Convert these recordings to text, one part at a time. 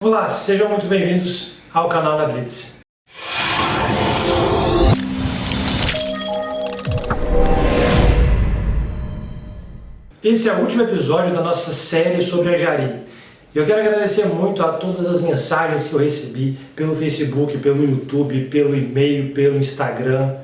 Olá, sejam muito bem-vindos ao canal da Blitz. Esse é o último episódio da nossa série sobre a Jari. Eu quero agradecer muito a todas as mensagens que eu recebi pelo Facebook, pelo YouTube, pelo e-mail, pelo Instagram.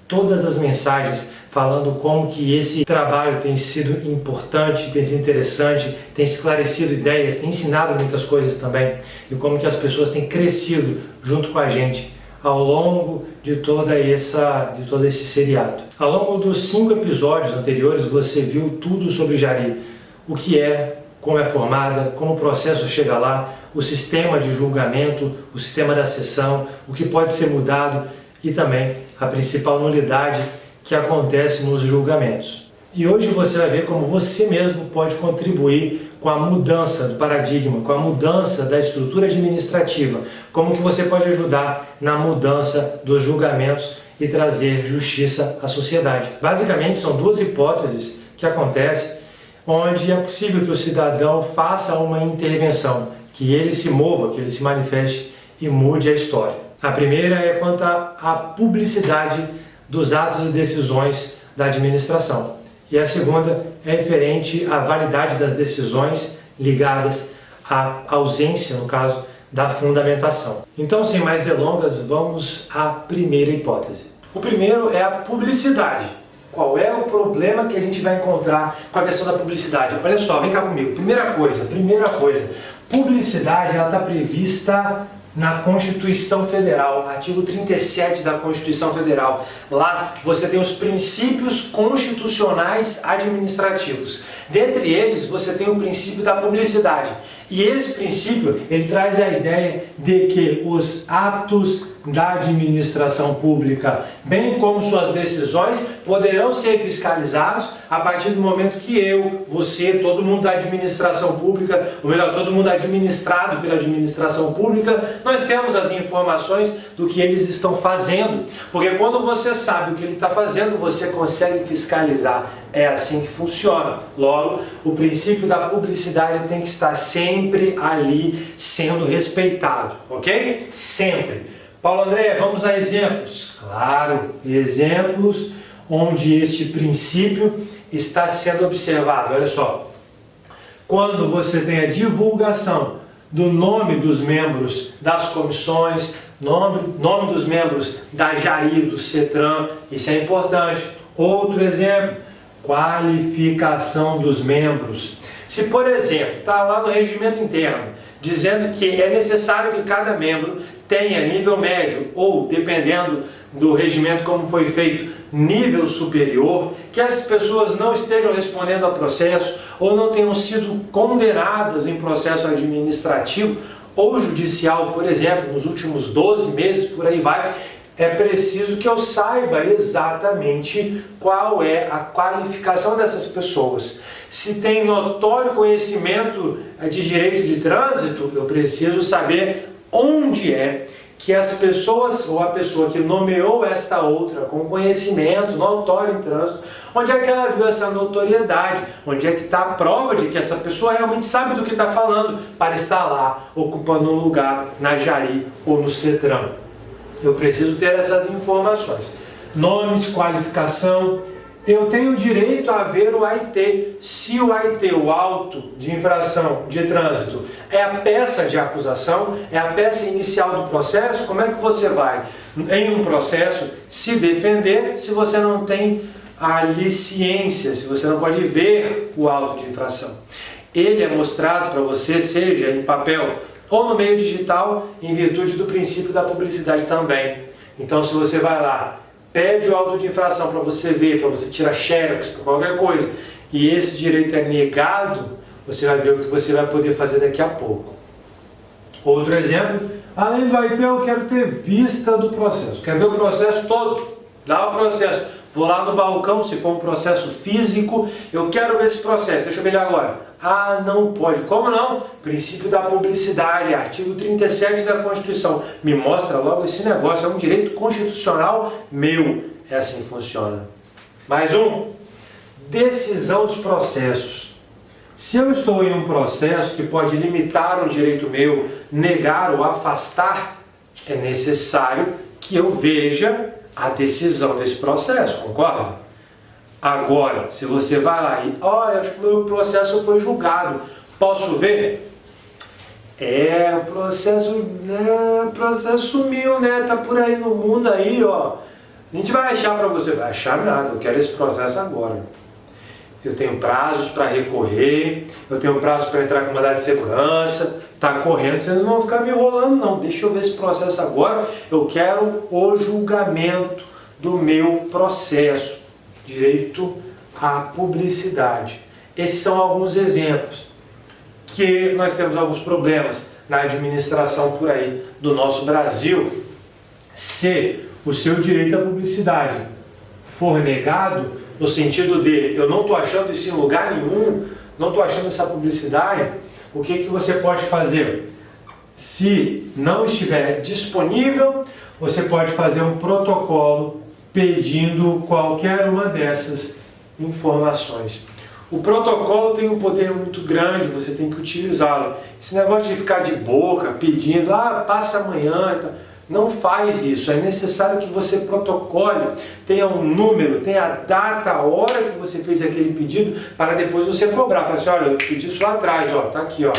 Todas as mensagens falando como que esse trabalho tem sido importante, tem sido interessante, tem esclarecido ideias, tem ensinado muitas coisas também e como que as pessoas têm crescido junto com a gente ao longo de todo esse seriado. Ao longo dos 5 episódios anteriores você viu tudo sobre Jari, o que é, como é formada, como o processo chega lá, o sistema de julgamento, o sistema da sessão, o que pode ser mudado e também a principal nulidade que acontece nos julgamentos. E hoje você vai ver como você mesmo pode contribuir com a mudança do paradigma, com a mudança da estrutura administrativa, como que você pode ajudar na mudança dos julgamentos e trazer justiça à sociedade. Basicamente são 2 hipóteses que acontecem onde é possível que o cidadão faça uma intervenção, que ele se mova, que ele se manifeste e mude a história. A primeira é quanto à publicidade dos atos e decisões da administração. E a segunda é referente à validade das decisões ligadas à ausência, no caso, da fundamentação. Então, sem mais delongas, vamos à primeira hipótese. O primeiro é a publicidade. Qual é o problema que a gente vai encontrar com a questão da publicidade? Olha só, vem cá comigo. Primeira coisa, publicidade ela está prevista na Constituição Federal, artigo 37 da Constituição Federal. Lá você tem os princípios constitucionais administrativos. Dentre eles você tem o princípio da publicidade. E esse princípio ele traz a ideia de que os atos da administração pública, bem como suas decisões, poderão ser fiscalizados a partir do momento que eu, você, todo mundo da administração pública, ou melhor, todo mundo administrado pela administração pública, nós temos as informações do que eles estão fazendo. Porque quando você sabe o que ele está fazendo, você consegue fiscalizar. É assim que funciona. Logo, o princípio da publicidade tem que estar sempre ali sendo respeitado, ok? Sempre. Paulo André, vamos a exemplos. Claro, exemplos onde este princípio está sendo observado. Olha só, quando você tem a divulgação do nome dos membros das comissões, nome dos membros da Jari, do CETRAN, isso é importante. Outro exemplo, qualificação dos membros. Se, por exemplo, está lá no regimento interno, dizendo que é necessário que cada membro tenha nível médio ou, dependendo do regimento como foi feito, nível superior, que essas pessoas não estejam respondendo a processo ou não tenham sido condenadas em processo administrativo ou judicial, por exemplo, nos últimos 12 meses, por aí vai, é preciso que eu saiba exatamente qual é a qualificação dessas pessoas. Se tem notório conhecimento de direito de trânsito, eu preciso saber onde é que as pessoas, ou a pessoa que nomeou esta outra com conhecimento notório em trânsito, onde é que ela viu essa notoriedade, onde é que está a prova de que essa pessoa realmente sabe do que está falando para estar lá ocupando um lugar na Jari ou no CETRAN. Eu preciso ter essas informações. Nomes, qualificação. Eu tenho direito a ver o AIT. Se o AIT, o auto de infração de trânsito, é a peça de acusação, é a peça inicial do processo, como é que você vai, em um processo, se defender se você não tem ali ciência, se você não pode ver o auto de infração? Ele é mostrado para você, seja em papel ou no meio digital, em virtude do princípio da publicidade também. Então, se você vai lá, pede o auto de infração para você ver, para você tirar xerox, para qualquer coisa, e esse direito é negado, você vai ver o que você vai poder fazer daqui a pouco. Outro exemplo, além do AIT, eu quero ter vista do processo. Quero ver o processo todo, dá o processo. Vou lá no balcão, se for um processo físico, eu quero ver esse processo. Deixa eu ver ele agora. Ah, não pode. Como não? Princípio da publicidade, artigo 37 da Constituição. Me mostra logo esse negócio, é um direito constitucional meu. É assim que funciona. Mais um. Decisão dos processos. Se eu estou em um processo que pode limitar um direito meu, negar ou afastar, é necessário que eu veja a decisão desse processo, concorda? Agora, se você vai lá e, olha, acho que o meu processo foi julgado, posso ver? O processo sumiu, né? Tá por aí no mundo aí, ó. A gente vai achar para você. Vai achar nada, eu quero esse processo agora. Eu tenho prazos para recorrer, eu tenho prazos para entrar com mandado de segurança, tá correndo, vocês não vão ficar me enrolando não. Deixa eu ver esse processo agora. Eu quero o julgamento do meu processo. Direito à publicidade. Esses são alguns exemplos que nós temos alguns problemas na administração por aí do nosso Brasil. Se o seu direito à publicidade for negado, no sentido de eu não estou achando isso em lugar nenhum, não estou achando essa publicidade, o que você pode fazer? Se não estiver disponível, você pode fazer um protocolo pedindo qualquer uma dessas informações. O protocolo tem um poder muito grande, você tem que utilizá-lo. Esse negócio de ficar de boca pedindo, passa amanhã, não faz isso. É necessário que você protocole, tenha um número, tenha a data, a hora que você fez aquele pedido, para depois você cobrar. Fala assim, olha, eu pedi isso lá atrás, ó, tá aqui, ó.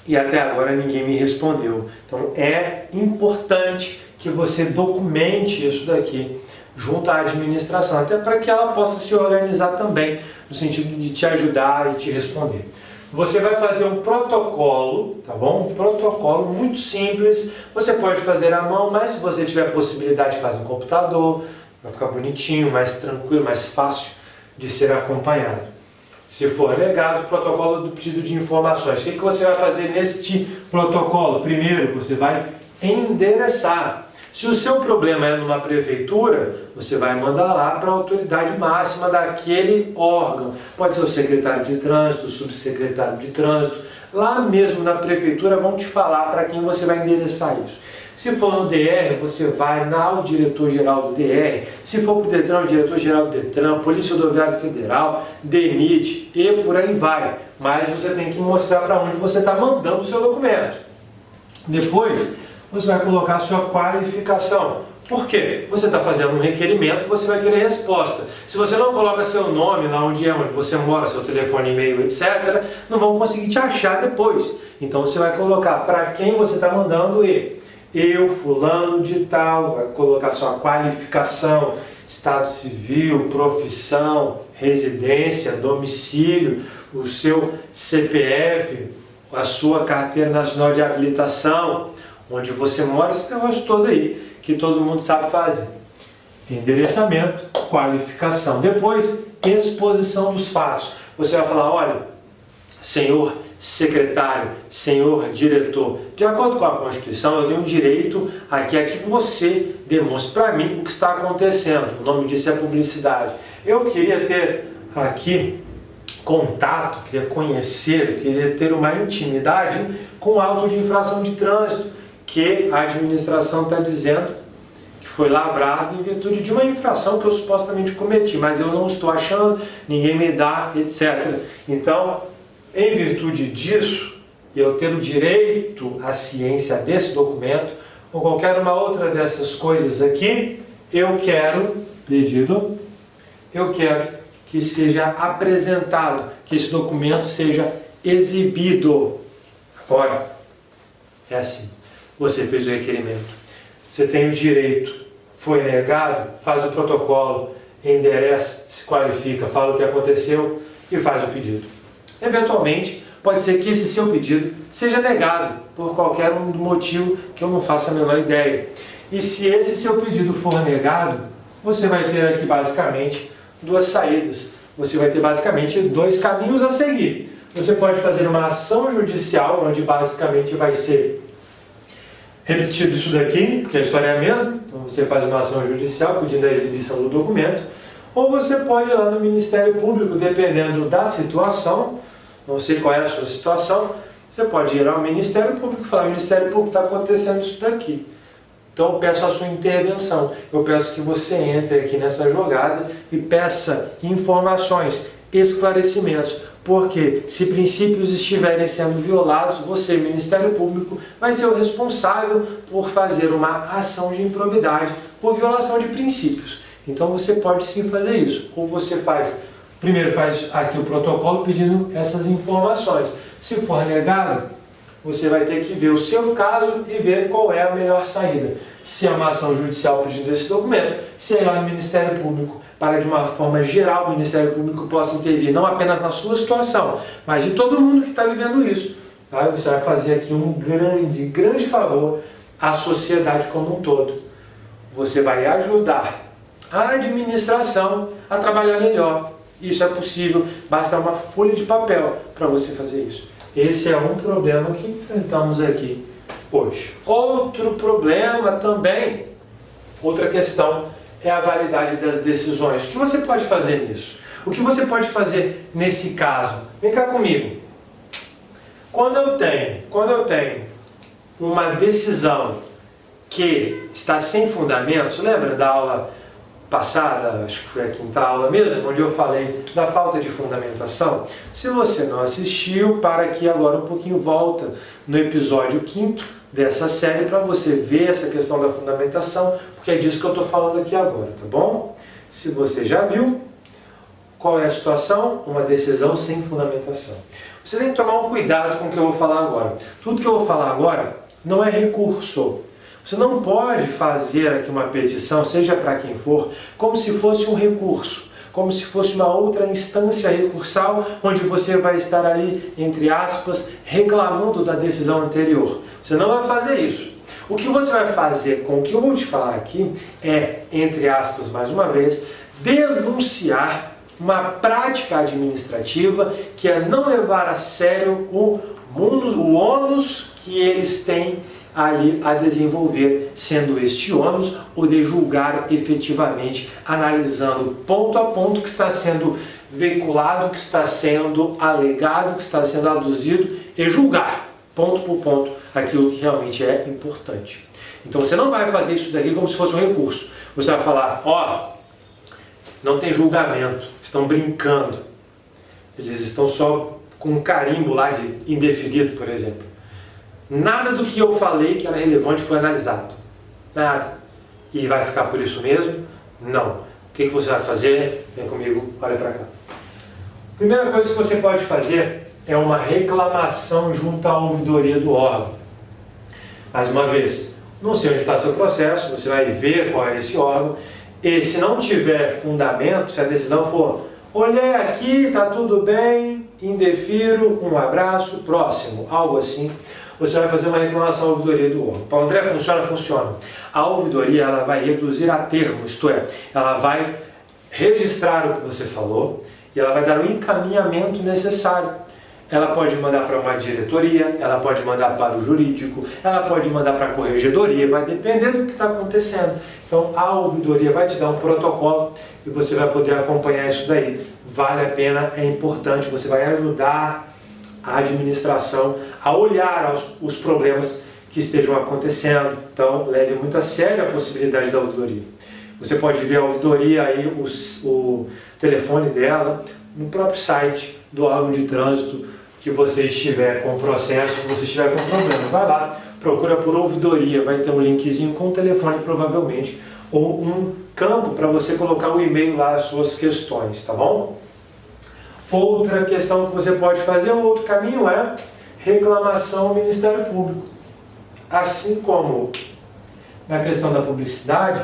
E até agora ninguém me respondeu. Então é importante que você documente isso daqui junto à administração, até para que ela possa se organizar também, no sentido de te ajudar e te responder. Você vai fazer um protocolo, tá bom? Um protocolo muito simples, você pode fazer à mão, mas se você tiver possibilidade, faz no computador, vai ficar bonitinho, mais tranquilo, mais fácil de ser acompanhado. Se for negado, o protocolo do pedido de informações. O que você vai fazer neste protocolo? Primeiro, você vai endereçar. Se o seu problema é numa prefeitura, você vai mandar lá para a autoridade máxima daquele órgão. Pode ser o secretário de trânsito, o subsecretário de trânsito. Lá mesmo na prefeitura vão te falar para quem você vai endereçar isso. Se for no DR, você vai ao diretor-geral do DR. Se for para o DETRAN, o diretor-geral do DETRAN, Polícia Rodoviária Federal, DENIT e por aí vai. Mas você tem que mostrar para onde você está mandando o seu documento. Depois, você vai colocar a sua qualificação. Por quê? Você está fazendo um requerimento, você vai querer resposta. Se você não coloca seu nome lá onde você mora, seu telefone, e-mail, etc., não vão conseguir te achar depois. Então você vai colocar para quem você está mandando eu, fulano de tal, vai colocar sua qualificação, estado civil, profissão, residência, domicílio, o seu CPF, a sua carteira nacional de habilitação, onde você mora, esse negócio todo aí, que todo mundo sabe fazer. Endereçamento, qualificação. Depois, exposição dos fatos. Você vai falar, olha, senhor secretário, senhor diretor, de acordo com a Constituição, eu tenho direito aqui a que você demonstre para mim o que está acontecendo. O nome disso é publicidade. Eu queria ter aqui contato, queria conhecer, queria ter uma intimidade com o auto de infração de trânsito, que a administração está dizendo que foi lavrado em virtude de uma infração que eu supostamente cometi, mas eu não estou achando, ninguém me dá, etc. Então, em virtude disso, eu ter o direito à ciência desse documento, ou qualquer uma outra dessas coisas aqui, eu quero que seja apresentado, que esse documento seja exibido. Agora, é assim. Você fez o requerimento, você tem o direito, foi negado, faz o protocolo, endereça, se qualifica, fala o que aconteceu e faz o pedido. Eventualmente, pode ser que esse seu pedido seja negado por qualquer um motivo que eu não faça a menor ideia. E se esse seu pedido for negado, você vai ter aqui basicamente duas saídas. Você vai ter basicamente dois caminhos a seguir. Você pode fazer uma ação judicial, onde basicamente vai ser repetido isso daqui, porque a história é a mesma, então você faz uma ação judicial pedindo a exibição do documento, ou você pode ir lá no Ministério Público, dependendo da situação, não sei qual é a sua situação, você pode ir ao Ministério Público e falar, Ministério Público, está acontecendo isso daqui. Então eu peço a sua intervenção, eu peço que você entre aqui nessa jogada e peça informações, esclarecimentos, Porque se princípios estiverem sendo violados, você, Ministério Público, vai ser o responsável por fazer uma ação de improbidade por violação de princípios. Então você pode sim fazer isso. Ou você primeiro faz aqui o protocolo pedindo essas informações. Se for negado, você vai ter que ver o seu caso e ver qual é a melhor saída. Se é uma ação judicial pedindo esse documento, se é lá no Ministério Público, para de uma forma geral o Ministério Público possa intervir, não apenas na sua situação, mas de todo mundo que está vivendo isso. Tá? Você vai fazer aqui um grande favor à sociedade como um todo. Você vai ajudar a administração a trabalhar melhor. Isso é possível, basta uma folha de papel para você fazer isso. Esse é um problema que enfrentamos aqui hoje. Outro problema também, outra questão, é a validade das decisões. O que você pode fazer nisso? O que você pode fazer nesse caso? Vem cá comigo. Quando eu tenho uma decisão que está sem fundamentos, lembra da aula passada, acho que foi a quinta aula mesmo, onde eu falei da falta de fundamentação? Se você não assistiu, para aqui agora um pouquinho, volta no episódio 5º dessa série para você ver essa questão da fundamentação, porque é disso que eu estou falando aqui agora, tá bom? Se você já viu, qual é a situação? Uma decisão sem fundamentação. Você tem que tomar um cuidado com o que eu vou falar agora. Tudo que eu vou falar agora não é recurso. Você não pode fazer aqui uma petição, seja para quem for, como se fosse um recurso, como se fosse uma outra instância recursal, onde você vai estar ali, entre aspas, reclamando da decisão anterior. Você não vai fazer isso. O que você vai fazer com o que eu vou te falar aqui é, entre aspas, mais uma vez, denunciar uma prática administrativa que é não levar a sério o ônus que eles têm ali a desenvolver, sendo este ônus o de julgar efetivamente, analisando ponto a ponto que está sendo veiculado, que está sendo alegado, que está sendo aduzido e julgar, ponto por ponto, aquilo que realmente é importante. Então você não vai fazer isso daqui como se fosse um recurso. Você vai falar, ó, não tem julgamento, estão brincando, eles estão só com um carimbo lá de indeferido, por exemplo. Nada do que eu falei que era relevante foi analisado. Nada. E vai ficar por isso mesmo? Não. O que você vai fazer? Vem comigo, olha para cá. Primeira coisa que você pode fazer é uma reclamação junto à ouvidoria do órgão. Mais uma vez, não sei onde está seu processo, você vai ver qual é esse órgão, e se não tiver fundamento, se a decisão for, olhei aqui, está tudo bem, indefiro, um abraço, próximo, algo assim, você vai fazer uma reclamação à ouvidoria do órgão. Paulo André, funciona? Funciona. A ouvidoria ela vai reduzir a termo, isto é, ela vai registrar o que você falou e ela vai dar o encaminhamento necessário. Ela pode mandar para uma diretoria, ela pode mandar para o jurídico, ela pode mandar para a corregedoria, vai depender do que está acontecendo. Então a ouvidoria vai te dar um protocolo e você vai poder acompanhar isso daí. Vale a pena, é importante, você vai ajudar a administração a olhar os problemas que estejam acontecendo. Então leve muito a sério a possibilidade da ouvidoria. Você pode ver a ouvidoria aí, o telefone dela, no próprio site do órgão de trânsito que você estiver com o processo, se você estiver com problema. Vai lá, procura por ouvidoria, vai ter um linkzinho com o telefone provavelmente, ou um campo para você colocar o e-mail lá, as suas questões, tá bom? Outra questão que você pode fazer, um outro caminho é reclamação ao Ministério Público. Assim como na questão da publicidade,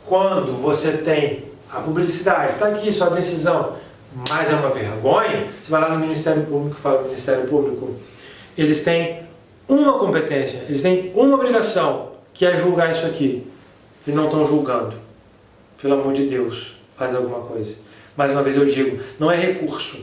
quando você tem a publicidade, está aqui sua decisão, mas é uma vergonha, você vai lá no Ministério Público e fala, Ministério Público, eles têm uma competência, eles têm uma obrigação, que é julgar isso aqui, e não estão julgando. Pelo amor de Deus, faz alguma coisa. Mais uma vez eu digo, não é recurso,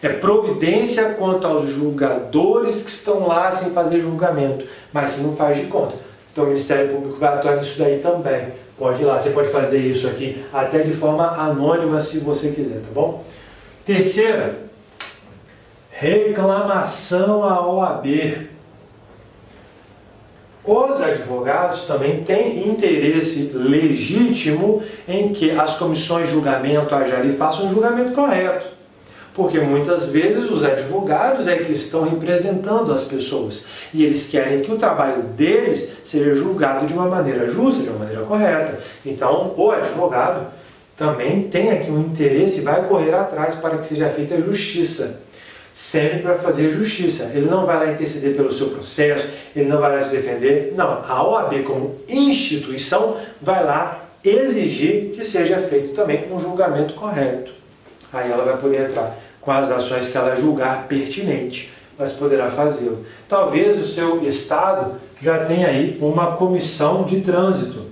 é providência quanto aos julgadores que estão lá sem fazer julgamento, mas se não faz de conta. Então o Ministério Público vai atuar nisso daí também. Pode ir lá, você pode fazer isso aqui até de forma anônima se você quiser, tá bom? Terceira, reclamação à OAB. Os advogados também têm interesse legítimo em que as comissões de julgamento, a Jari, façam um julgamento correto. Porque muitas vezes os advogados é que estão representando as pessoas e eles querem que o trabalho deles seja julgado de uma maneira justa, de uma maneira correta. Então, o advogado também tem aqui um interesse e vai correr atrás para que seja feita a justiça. Sempre para fazer justiça. Ele não vai lá interceder pelo seu processo, ele não vai lá te defender. Não, a OAB como instituição vai lá exigir que seja feito também um julgamento correto. Aí ela vai poder entrar com as ações que ela julgar pertinente, mas poderá fazê-lo. Talvez o seu estado já tenha aí uma comissão de trânsito.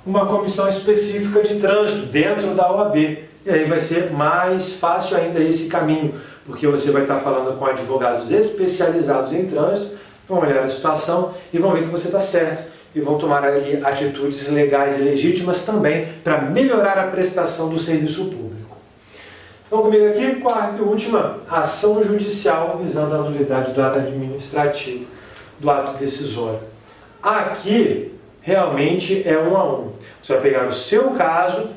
Uma comissão específica de trânsito dentro da OAB. E aí vai ser mais fácil ainda esse caminho, porque você vai estar falando com advogados especializados em trânsito, vão olhar a situação e vão ver que você está certo. E vão tomar ali atitudes legais e legítimas também para melhorar a prestação do serviço público. Então comigo aqui, quarta e última, ação judicial visando a nulidade do ato administrativo, do ato decisório. Aqui, realmente é 1 a 1. Você vai pegar o seu caso,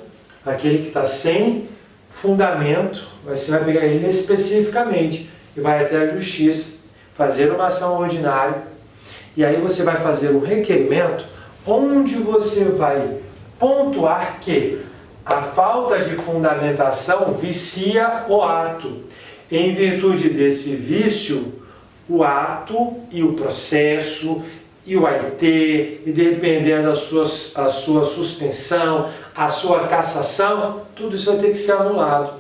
aquele que está sem fundamento, você vai pegar ele especificamente e vai até a justiça, fazer uma ação ordinária, e aí você vai fazer um requerimento onde você vai pontuar que a falta de fundamentação vicia o ato. Em virtude desse vício, o ato e o processo e o AIT, e dependendo da sua suspensão, a sua cassação, tudo isso vai ter que ser anulado.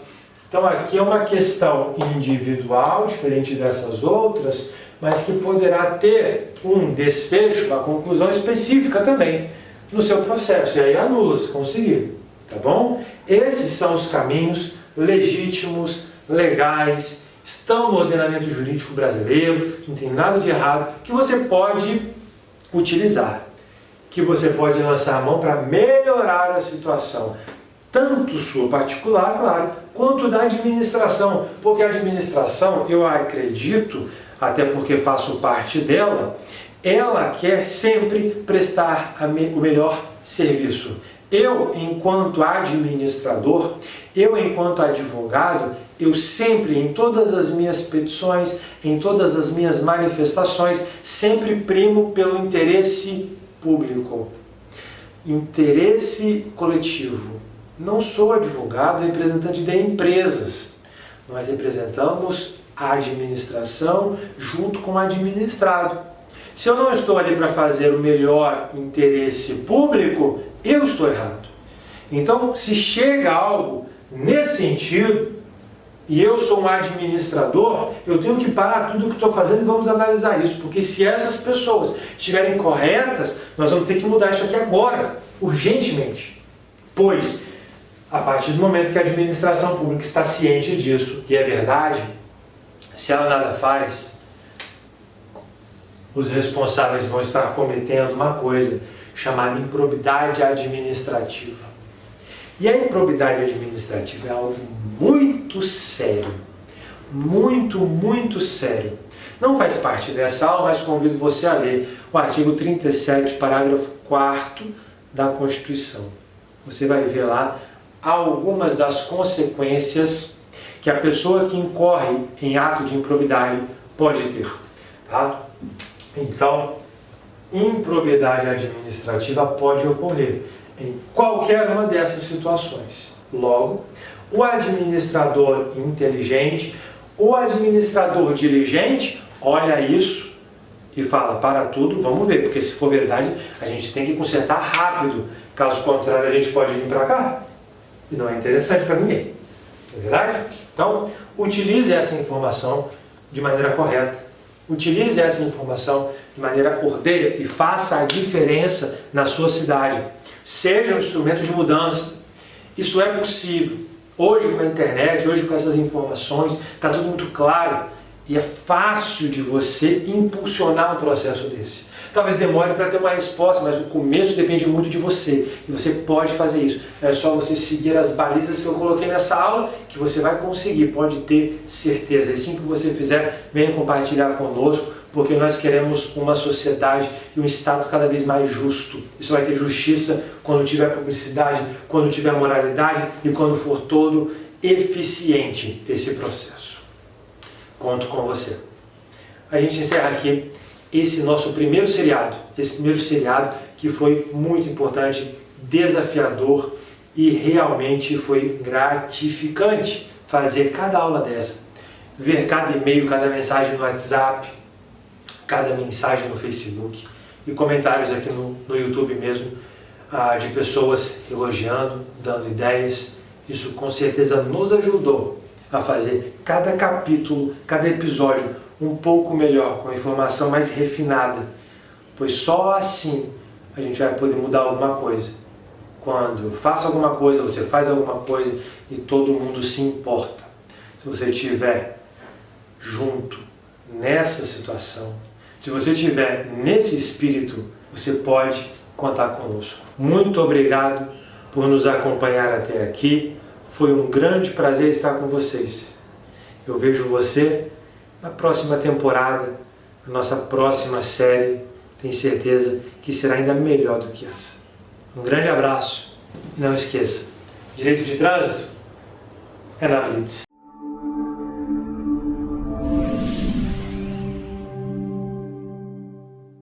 Então aqui é uma questão individual, diferente dessas outras, mas que poderá ter um desfecho, uma conclusão específica também no seu processo. E aí anula, se conseguir. Tá bom? Esses são os caminhos legítimos, legais, estão no ordenamento jurídico brasileiro, não tem nada de errado, que você pode utilizar, que você pode lançar a mão para melhorar a situação, tanto sua particular, claro, quanto da administração, porque a administração, eu acredito, até porque faço parte dela, ela quer sempre prestar o melhor serviço. Eu, enquanto administrador, eu, enquanto advogado, eu sempre, em todas as minhas petições, em todas as minhas manifestações, sempre primo pelo interesse público, interesse coletivo. Não sou advogado representante de empresas. Nós representamos a administração junto com o administrado. Se eu não estou ali para fazer o melhor interesse público, eu estou errado. Então, se chega algo nesse sentido, e eu sou um administrador, eu tenho que parar tudo o que estou fazendo e vamos analisar isso, porque se essas pessoas estiverem corretas, nós vamos ter que mudar isso aqui agora, urgentemente. Pois, a partir do momento que a administração pública está ciente disso, e é verdade, se ela nada faz, os responsáveis vão estar cometendo uma coisa chamada improbidade administrativa. E a improbidade administrativa é algo muito sério. Muito, muito sério. Não faz parte dessa aula, mas convido você a ler o artigo 37, parágrafo 4º da Constituição. Você vai ver lá algumas das consequências que a pessoa que incorre em ato de improbidade pode ter. Tá? Então, improbidade administrativa pode ocorrer em qualquer uma dessas situações. Logo, o administrador inteligente, o administrador diligente, olha isso e fala, para tudo, vamos ver, porque se for verdade, a gente tem que consertar rápido, caso contrário a gente pode vir para cá, e não é interessante para ninguém. Não é verdade? Então, utilize essa informação de maneira correta, utilize essa informação de maneira ordeira e faça a diferença na sua cidade. Seja um instrumento de mudança. Isso é possível. Hoje com a internet, hoje com essas informações, está tudo muito claro e é fácil de você impulsionar um processo desse. Talvez demore para ter uma resposta, mas o começo depende muito de você e você pode fazer isso. É só você seguir as balizas que eu coloquei nessa aula que você vai conseguir, pode ter certeza. E assim que você fizer, venha compartilhar conosco porque nós queremos uma sociedade e um Estado cada vez mais justo. Isso vai ter justiça quando tiver publicidade, quando tiver moralidade e quando for todo eficiente esse processo. Conto com você. A gente encerra aqui esse nosso primeiro seriado, que foi muito importante, desafiador e realmente foi gratificante fazer cada aula dessa, ver cada e-mail, cada mensagem no WhatsApp, cada mensagem no Facebook e comentários aqui no YouTube mesmo, de pessoas elogiando, dando ideias. Isso com certeza nos ajudou a fazer cada capítulo, cada episódio um pouco melhor, com a informação mais refinada, pois só assim a gente vai poder mudar alguma coisa. Quando eu faço alguma coisa, você faz alguma coisa e todo mundo se importa. Se você estiver junto nessa situação, se você estiver nesse espírito, você pode contar conosco. Muito obrigado por nos acompanhar até aqui. Foi um grande prazer estar com vocês. Eu vejo você na próxima temporada, na nossa próxima série. Tenho certeza que será ainda melhor do que essa. Um grande abraço e não esqueça, direito de trânsito é na Blitz.